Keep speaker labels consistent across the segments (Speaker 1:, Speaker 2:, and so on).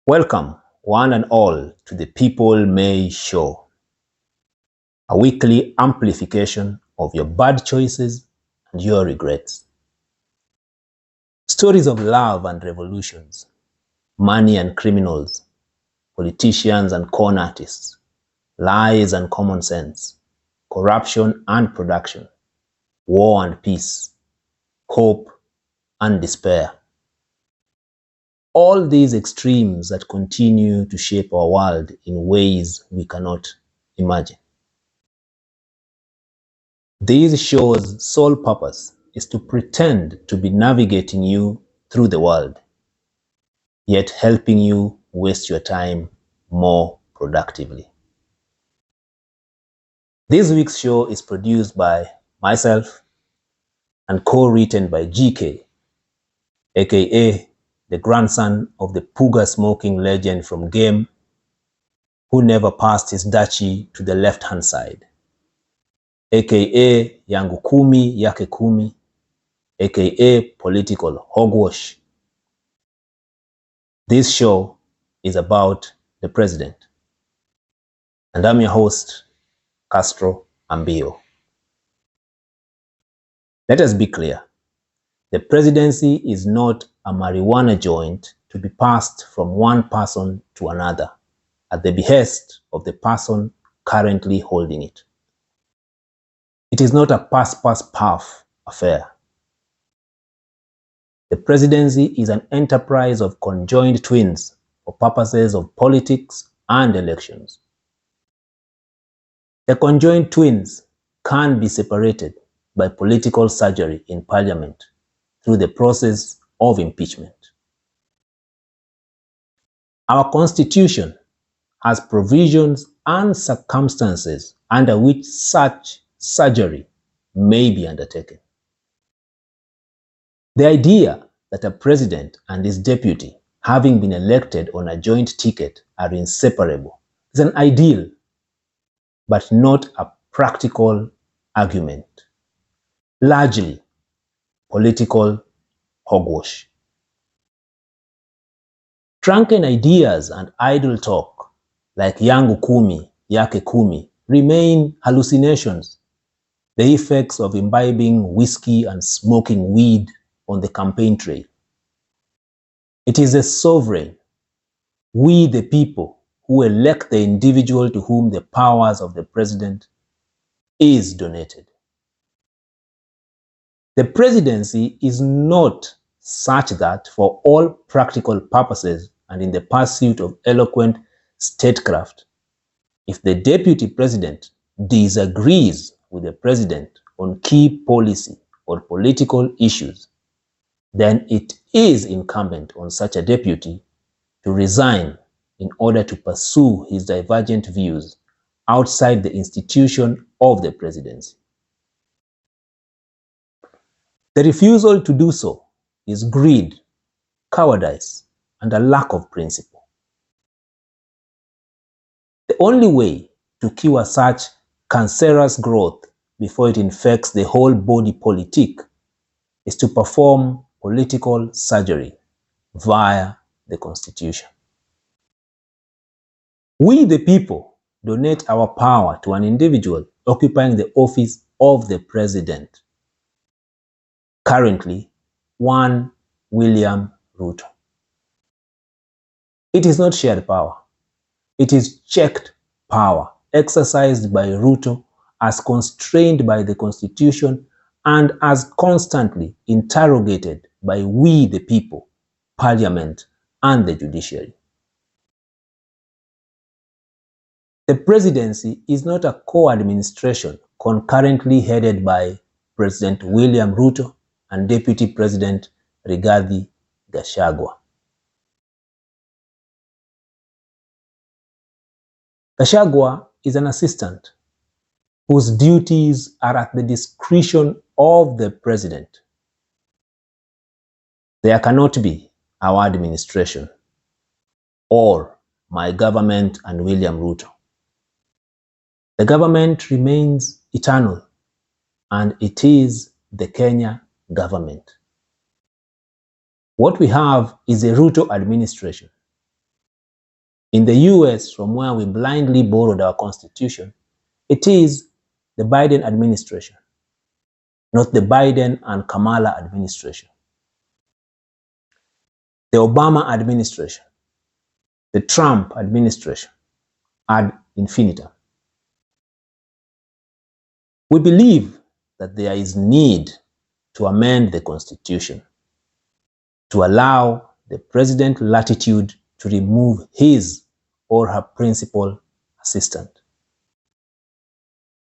Speaker 1: Welcome, one and all, to the People May Show, a weekly amplification of your bad choices and your regrets. Stories of love and revolutions, money and criminals, politicians and con artists, lies and common sense, corruption and production, war and peace, hope and despair. All these extremes that continue to shape our world in ways we cannot imagine. These shows' sole purpose is to pretend to be navigating you through the world, yet helping you waste your time more productively. This week's show is produced by myself and co-written by GK, aka the grandson of the puga-smoking legend from Game, who never passed his dachi to the left-hand side, aka yangu kumi yake kumi, aka political hogwash. This show is about the president, and I'm your host, Castro Ambio. Let us be clear. The presidency is not a marijuana joint to be passed from one person to another at the behest of the person currently holding it. It is not a pass-puff affair. The presidency is an enterprise of conjoined twins for purposes of politics and elections. The conjoined twins can be separated by political surgery in parliament through the process of impeachment. Our constitution has provisions and circumstances under which such surgery may be undertaken. The idea that a president and his deputy, having been elected on a joint ticket, are inseparable is an ideal, but not a practical argument. Largely political hogwash. Drunken ideas and idle talk, like yangu kumi, yake kumi, remain hallucinations, the effects of imbibing whiskey and smoking weed on the campaign trail. It is the sovereign, we the people, who elect the individual to whom the powers of the president is donated. The presidency is not such that for all practical purposes and in the pursuit of eloquent statecraft, if the deputy president disagrees with the president on key policy or political issues, then it is incumbent on such a deputy to resign in order to pursue his divergent views outside the institution of the presidency. The refusal to do so is greed, cowardice, and a lack of principle. The only way to cure such cancerous growth before it infects the whole body politic is to perform political surgery via the Constitution. We, the people, donate our power to an individual occupying the office of the president. Currently, one William Ruto. It is not shared power. It is checked power exercised by Ruto as constrained by the Constitution and as constantly interrogated by we the people, Parliament, and the judiciary. The presidency is not a co-administration concurrently headed by President William Ruto and Deputy President Rigathi Gachagua. Gachagua is an assistant whose duties are at the discretion of the president. There cannot be our administration or my government and William Ruto. The government remains eternal, and it is the Kenya government. What we have is a Ruto administration, In the US, from where we blindly borrowed our constitution, it is the Biden administration, not the Biden and Kamala administration. The Obama administration, the Trump administration, ad infinitum. We believe that there is need to amend the Constitution to allow the president latitude to remove his or her principal assistant.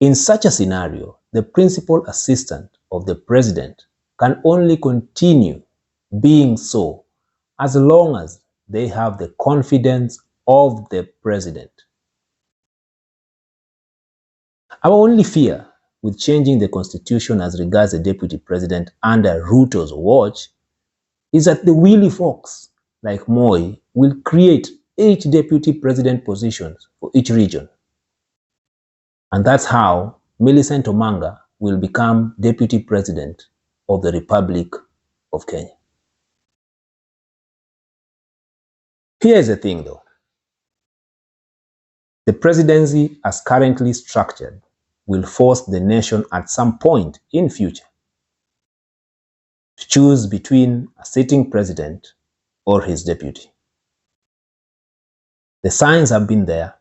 Speaker 1: In such a scenario, the principal assistant of the president can only continue being so as long as they have the confidence of the president. Our only fear with changing the constitution as regards the deputy president under Ruto's watch is that the wily fox, like Moi, will create 8 deputy president positions for each region. And that's how Millicent Omanga will become deputy president of the Republic of Kenya. Here's the thing though. The presidency as currently structured will force the nation at some point in future to choose between a sitting president or his deputy. The signs have been there,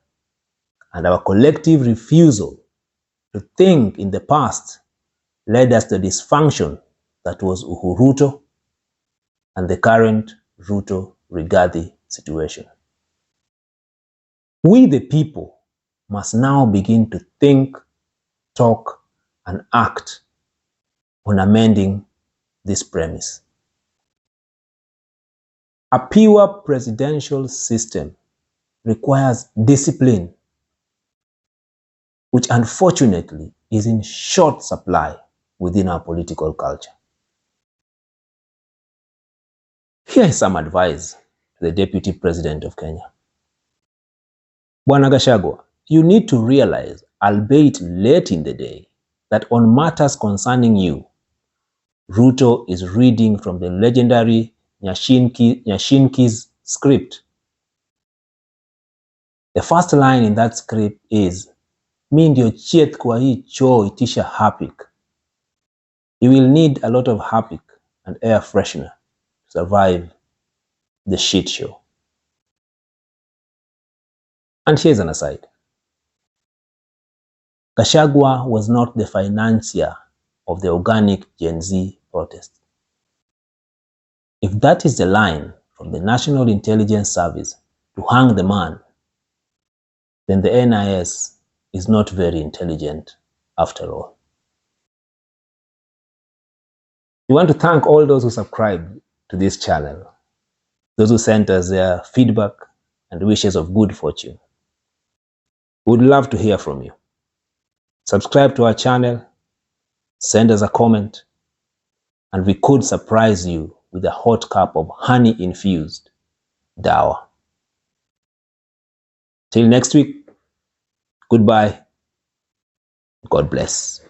Speaker 1: and our collective refusal to think in the past led us to the dysfunction that was Uhuru Ruto and the current Ruto-Rigathi situation. We the people must now begin to think, talk, and act on amending this premise. A pure presidential system requires discipline, which unfortunately is in short supply within our political culture. Here is some advice to the Deputy President of Kenya. Bwana Gachagua, you need to realize, albeit late in the day, that on matters concerning you, Ruto is reading from the legendary Nyashinski's script. The first line in that script is, "Mi ndio chieth kwa hii choo itisha hapik." You will need a lot of hapik and air freshener to survive the shit show. And here's an aside. Gachagua was not the financier of the organic Gen Z protest. If that is the line from the National Intelligence Service to hang the man, then the NIS is not very intelligent after all. We want to thank all those who subscribed to this channel, those who sent us their feedback and wishes of good fortune. We would love to hear from you. Subscribe to our channel, send us a comment, and we could surprise you with a hot cup of honey-infused dawa. Till next week, goodbye. God bless.